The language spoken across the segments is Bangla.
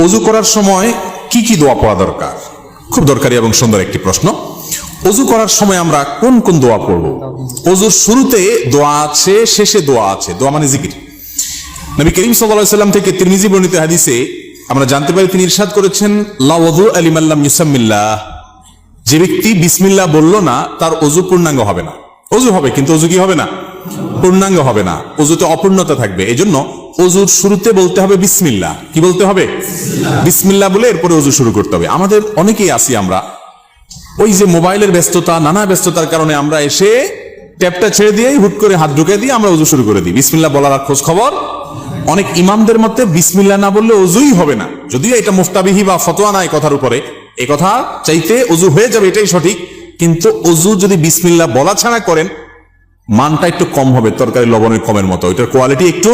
ওযু করার সময় কি কি দোয়া পড়া দরকার? খুব দরকারি এবং সুন্দর একটি প্রশ্ন। ওযু করার সময় আমরা কোন কোন দোয়া পড়ব? ওযুর শুরুতে দোয়া আছে, শেষে দোয়া আছে। দোয়া মানে জিকির। নবী করিম সাল্লাল্লাহু আলাইহি ওয়াসাল্লাম থেকে তিরমিজি বর্ণিত হাদিসে আমরা জানতে পারি, তিনি ইরশাদ করেছেন, লা ওযু লিমান লাম ইউসাম্মিল্লাহ। যে ব্যক্তি বিসমিল্লাহ বলল না, তার ওযু পূর্ণাঙ্গ হবে না। ওযু হবে কিন্তু ওযু কি হবে না? পূর্ণাঙ্গ হবে না, ওযুতে অপূর্ণতা থাকবে। এজন্য ওযুর শুরুতে বলতে হবে বিসমিল্লাহ। কি বলতে হবে? বিসমিল্লাহ বলে এরপরে ওযু শুরু করতে হবে। আমাদের অনেকেই আছি আমরা, ওই যে মোবাইলের ব্যস্ততা, নানা ব্যস্ততার কারণে আমরা এসে ট্যাপটা ছেড়ে দিয়েই হুট করে হাত ঢুকে দিয়ে আমরা ওযু শুরু করে দিই। বিসমিল্লাহ বলার খোঁজ খবর। অনেক ইমামদের মতে বিসমিল্লাহ না বললে ওযুই হবে না, যদিও এটা মুফতাবিহি বা ফতোয়া নাই কথার উপরে। এই কথা চাইতে ওযু হয়ে যাবে, এটাই সঠিক। কিন্তু ওযু যদি বিসমিল্লাহ বলা ছাড়া করেন, মানটা একটু কম হবে, তরকারি লবণের কমের মতো, এটার কোয়ালিটি একটু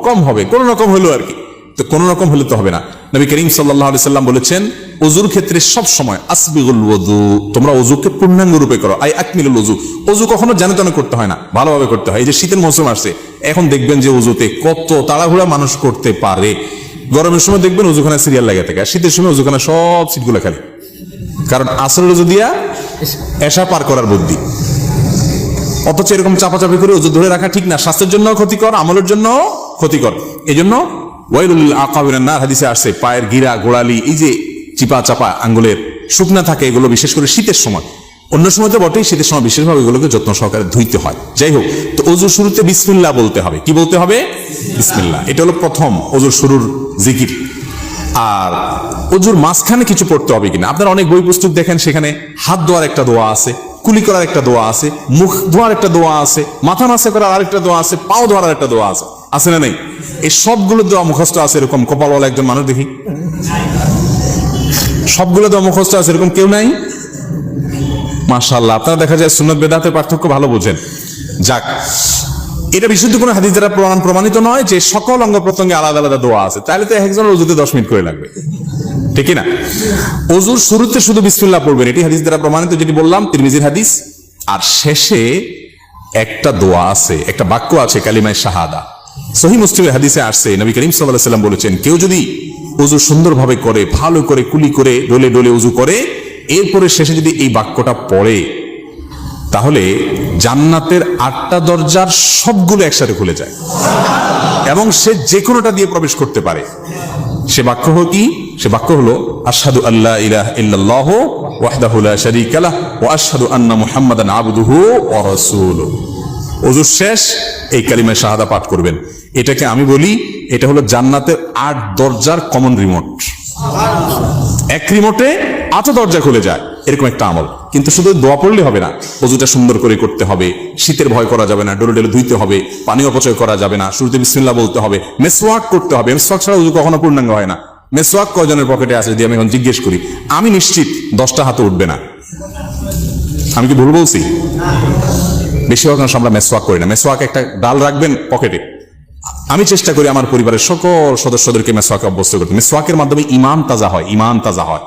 কম হবে। কোন রকম হলো আর কি, তো কোন রকম হলে তো হবে না। নবী করিম সাল্লাল্লাহু আলাইহি সাল্লাম বলেছেন, ওযুর ক্ষেত্রে সব সময় আসবিগুল ওযু, তোমরা ওযুকে পূর্ণাঙ্গ রূপে করো। আই আকমিলুল ওযু। ওযু কখনো জানে তেনে করতে হয় না, ভালোভাবে করতে হয়। এই যে শীতের মৌসুম আসছে, এখন দেখবেন যে ওযুতে কত তাড়াহুড়া মানুষ করতে পারে। গরমের সময় দেখবেন ওযুখানা সিরিয়াল লাগে থাকে, আর শীতের সময় ওযুখানা সব সিটগুলো খালি, কারণ আসরের ওযু দিয়া এশা পার করার বুদ্ধি। অথচ এরকম চাপাচাপি করে ওযু ধরে রাখা ঠিক না, স্বাস্থ্যের জন্য ক্ষতিকর, আমলের জন্য ক্ষতিকর। এই জন্য ওয়াইলুল আকাবিরিন নার হাদিসে আসছে, পায়ের গিরা গোড়ালি এই যে চিপা চাপা আঙ্গুলের শুকনা থাকে, এগুলো বিশেষ করে শীতের সময়, অন্য সময় তো বটেই, শীতের সময় বিশেষভাবে এগুলোকে যত্ন সহকারে ধুইতে হয়। যাই হোক, তো ওযুর শুরুতে বিসমিল্লাহ বলতে হবে। কি বলতে হবে? বিসমিল্লাহ। এটা হলো প্রথম ওযুর শুরুর জিকির। আর ওযুর মাঝখানে কিছু পড়তে হবে কিনা, আপনারা অনেক বই পুস্তক দেখেন, সেখানে হাত ধোয়ার একটা দোয়া আছে, কুলি করার একটা দোয়া আছে, মুখ ধোয়ার একটা দোয়া আছে, মাথা মাসে করার আরেকটা দোয়া আছে, পাও ধোয়ার একটা দোয়া আছে। আছে না নেই? এই সবগুলো দোয়া মুখস্থ আছে এরকম কপালওয়ালা একজন মানুষ দেখি? সবগুলো দোয়া মুখস্থ আছে এরকম কেউ নাই? মাশাআল্লাহ, আপনারা দেখা যায় সুন্নাত বেদাতের পার্থক্য ভালো বোঝেন। যাক, এটা বিশুদ্ধ কোনো হাদিস দ্বারা প্রমাণিত নয় যে সকল অঙ্গ প্রত্যঙ্গে আলাদা আলাদা দোয়া আছে, তাহলে তো একজনের ওযুতে 10 মিনিট করে লাগবে, ঠিক না? ওযুর শুরুতে শুধু বিসমিল্লাহ পড়বেন, এটি হাদিস দ্বারা প্রমাণিত, যেটি বললাম তিরমিজির হাদিস। আর শেষে একটা দোয়া আছে, একটা বাক্য আছে, কালিমায়ে শাহাদা। সহিহ মুসলিমের হাদিসে আসছে, নবী করিম সাল্লাল্লাহু আলাইহি ওয়াসাল্লাম বলেছেন, কেউ যদি ওযু সুন্দরভাবে করে, ভালো করে কুলি করে, ডলে ডলে ওযু করে, এরপরে শেষে যদি এই বাক্যটা পড়ে, তাহলে জান্নাতের 8টা দরজার সবগুলো একসাথে খুলে যায় এবং সে যে কোনোটা দিয়ে প্রবেশ করতে পারে। সে বাক্য হলো কি? সে বাক্য হলো, আশহাদু আল্লা ইলাহা ইল্লাল্লাহু ওয়াহদাহু লা শারীকা লাহু ওয়া আশহাদু আন্না মুহাম্মাদান আবদুহু ওয়া রাসূলুহু। ওযুর শেষ এই কালিমা শাহাদা পাঠ করবেন। এটাকে আমি বলি, এটা হলো জান্নাতের 8 দরজার কমন রিমোট। এক রিমোটে 8 দরজা খুলে যায়, এরকম একটা আমল। কিন্তু শুধু দোয়া পড়লে হবে না, ওযুটা সুন্দর করে করতে হবে, শীতের ভয় করা যাবে না, ডলে ডলে ধুইতে হবে, পানি অপচয় করা যাবে না, শুরুতে বিসমিল্লাহ বলতে হবে, মেসওয়াক করতে হবে। মেসওয়াক ছাড়া ওযু কখনো পূর্ণাঙ্গ হয় না। মেসওয়াক কয়জনের পকেটে আছে যদি আমি এখন জিজ্ঞেস করি, আমি নিশ্চিত 10টা হাতে উঠবে না। আমি কি ভুল বলছি? বেশিরভাগ মানুষ আমরা মেসওয়াক করি না। মেসওয়াক একটা ডাল রাখবেন পকেটে। আমি চেষ্টা করি আমার পরিবারের সকল সদস্যদেরকে মেসওয়াকে অভ্যস্ত করতে। মেসওয়াকের মাধ্যমে ঈমান তাজা হয়, ঈমান তাজা হয়,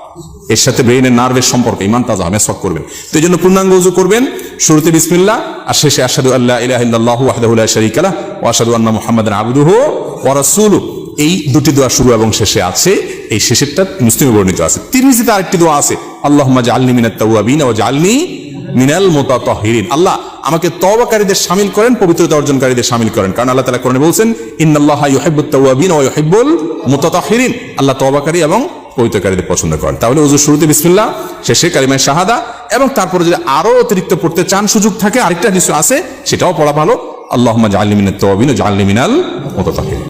এর সাথে ব্রেইনের নার্ভের সম্পর্ক, ঈমান তাজা হয় মেসওয়াক করবেন। তো এই জন্য পূর্ণাঙ্গ ওযু করবেন, শুরুতে বিসমিল্লাহ আর শেষে আশহাদু আল্লা ইলাহা ইল্লাল্লাহু ওয়াহদাহু লা শারীকা লাহু ওয়া আশহাদু আন্না মুহাম্মাদান আবদুহু ওয়া রাসূলুহু। এই দুটি দোয়া শুরু এবং শেষে আছে। এই শেষেরটা মুসলিমে বর্ণিত আছে। তিরমিজিতে আরেকটি দোয়া আছে, আল্লাহুম্মা জাআলনি মিনাত তাওয়াবিন ওয়া জাআলনি মিনাল মুতাতাহহিরিন। আল্লাহ আমাকে তওবাকারীদের শামিল করেন, পবিত্রতা অর্জনকারীদের শামিল করেন। কারণ আল্লাহ তাআলা কোরআনে বলেছেন, ইন্নাল্লাহা ইউহিব্বুত তাওয়াবিন ওয়া ইউহিব্বুল মুতাতাহহিরিন। আল্লাহ তওবাকারী এবং পবিত্রকারীদের পছন্দ করেন। তাহলে ওযুর শুরুতে বিসমিল্লাহ, শেষে কালিমায়ে শাহাদা, এবং তারপরে যদি আরো অতিরিক্ত পড়তে চান, সুযোগ থাকে, আরেকটা হাদিস আছে, সেটাও পড়া ভালো, আল্লাহুম্মা জাআলনি মিনাত তাওয়াবিন ওয়া জাআলনি মিনাল মুতাতাহহিরিন।